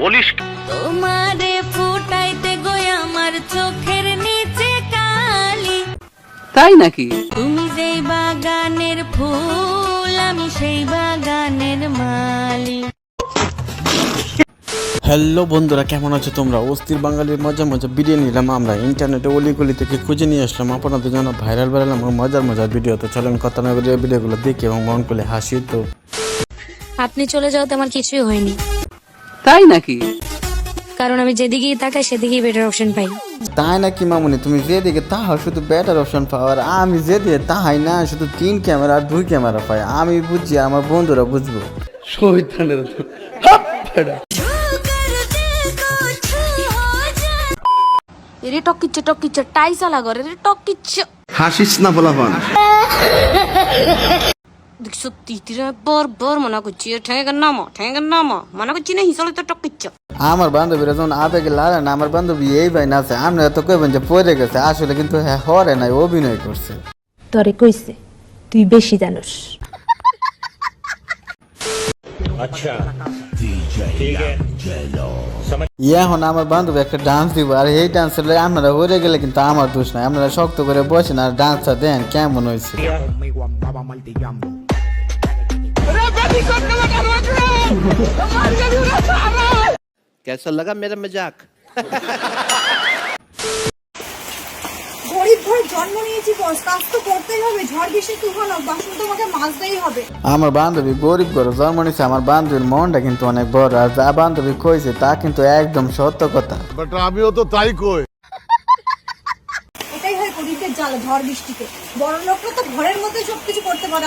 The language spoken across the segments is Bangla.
বলিস তোমারে ফুটাইতে গই আমার চোখের নিচে কালি। তাই নাকি? তুমি যেই বাগানের ফুল আমি সেই বাগানের মালি। হ্যালো বন্ধুরা, কেমন আছো তোমরা? অস্থির বাঙালির মজা মজা ভিডিও নিলাম আমরা ইন্টারনেটে অলিগলি থেকে খুঁজে নিয়ে আসলাম আপনাদের জন্য ভাইরাল এবং মজার ভিডিও। তো চলেন কথা না বলে ভিডিওগুলো দেখি এবং মন করলে হাসি। তো আপনি চলে যাওয়াতে আমার কিছুই হয়নি, তাই নাকি? কারণ আমি যেদিকেই তাকাই সেদিকেই বেটার অপশন পাই। তাই নাকি মামুনি? তুমি যেদিকে তাহাও শুধু বেটার অপশন পাও, আর আমি যেদিকে তাহাই না শুধু 3 ক্যামেরা আর 2 ক্যামেরা পাই। আমি বুঝছি, আমার বন্ধুরা বুঝবো। এরে টকিচ্ছে টাইসা লাগর এরে টকিচ্ছে হাসিস না বলাবান। দেখছো তিতিরা বর মনা করছি ঠেঙ্গার নামা মনা করছি না হিসলে তো টকিচ্ছে। আমার বান্ধবীরা যখন আবেগে লাড়ে না, আমার বান্ধবী এই ভাই নাচে, আমরা তো কইবেন যে পড়ে গেছে, আসলে কিন্তু হ্যাঁ হরে নাই, অভিনয় করছে। তরে কইছে তুই বেশি জানোস। এখন আমার বান্ধবী একটা ডান্স দিব, আর এই ডান্সের আপনারা হয়ে গেলে কিন্তু আমার দোষ নাই। আপনারা শক্ত করে বসেন আর ডান্সটা দেন কেমন হয়েছে। कैसा लगा मेरा मजाक? গরিব ঘরে জন্ম নিয়েছি বস, কাজ তো করতেই হবে। ঝড় বৃষ্টি তুফান হোক, বাসন তোমাকে মাজতেই হবে। আমার বান্ধবী গরিব ঘরে জন্ম নিয়েছে। আমার বান্ধবীর মনটা কিন্তু অনেক বড়, আর যা বান্ধবী কইছে তা কিন্তু একদম সত্য কথা। আমিও তো তাই কই। এটাই হয় গরিবের জ্বালা ঝড় বৃষ্টিতে। বড় লোকরা তো ঘরের মধ্যে সবকিছু করতে পারে।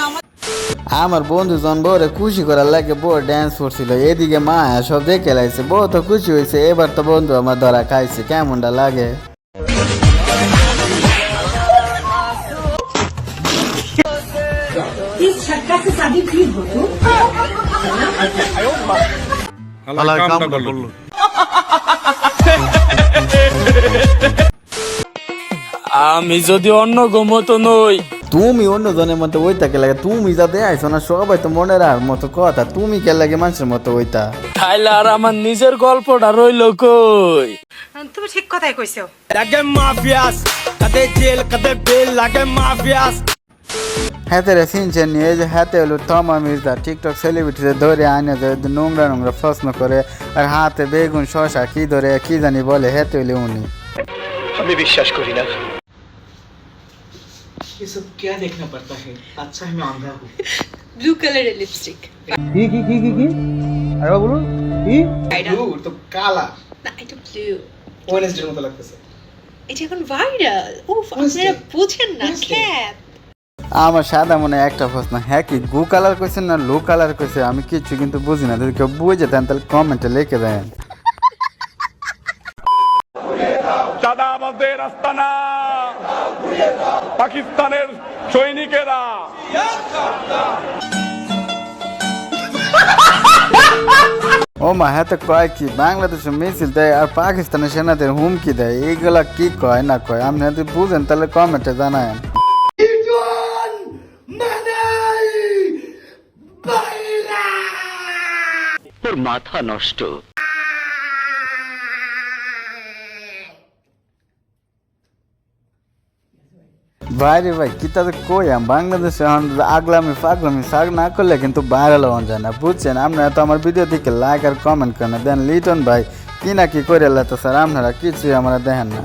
আমার বন্ধু জন বউরে খুশি করার লাগে বউ ড্যান্স করছিল, এদিকে মা সব দেখে লাইছে, বউ তো খুশি হয়েছে। এবার তো বন্ধু আমার ধরা খাইছে, কেমনটা লাগে। আমি যদি অন্য মতো নই, তুমি অন্য জনের মতো ওইটা কে লাগে? তুমি যা দেয়াইছো না সবাই তো মনের আর মতো কথা, তুমি কে লাগে মানুষের মতো ওইটা? তাইলে আর আমার নিজের গল্পটা রইল কই? তুমি ঠিক কথাই কইছো। লাগে মাফিয়াস কাদে জেল কাদে বেল লাগে মাফিয়াস। হাতে সিনছেন নিয়ে যে হাতে হলো তমা মির্জা টিকটক সেলিব্রিটিদের ধরে আনে যে নোংরা প্রশ্ন করে, আর হাতে বেগুন শশা কি ধরে কি জানি বলে, হাতে হলে উনি। আমি বিশ্বাস করি না। ये सब क्या देखना पड़ता है? अच्छा है मैं अंधा हूँ। ব্লু কালারের লিপস্টিক। কি আরে বলুন কি? ব্লু তো কালা না, এটা ব্লু। ওয়েনেসডের মতো লাগতেছে। এটা এখন ভাইরাল। উফ, আপনারা বুঝেন না কেন? আমার সাদা মনে একটা প্রশ্ন, হ্যাঁ কি গু কালার কইছেন না লো কালার কইছে? আমি কিচ্ছু কিন্তু বুঝি না, যদি কেউ বুঝে দেন তাহলে কমেন্টে লিখে দেন। চাঁদাবাজদের আস্তানা পাকিস্তানের সৈনিকেরা। ও মা, হ্যাঁ তো কয় কি বাংলাদেশে মিছিল দেয় আর পাকিস্তানের সেনাদের হুমকি দেয়, এইগুলা কি কয় না কয়? আপনি যদি বুঝেন তাহলে কমেন্টে জানায়েন। তোর মাথা নষ্ট। ভাই রে ভাই, কি তাদের কই বাংলাদেশে আগলামি ফাগলামি সাগ না করলে কিন্তু ভাইরাল হওয়া যায় না, বুঝছেন? আপনারা তো আমার ভিডিও দেখে লাইক আর কমেন্ট করেন দেন। লিটন ভাই কি না কি করে তো স্যার, আপনারা কিছুই আমরা দেখেন না।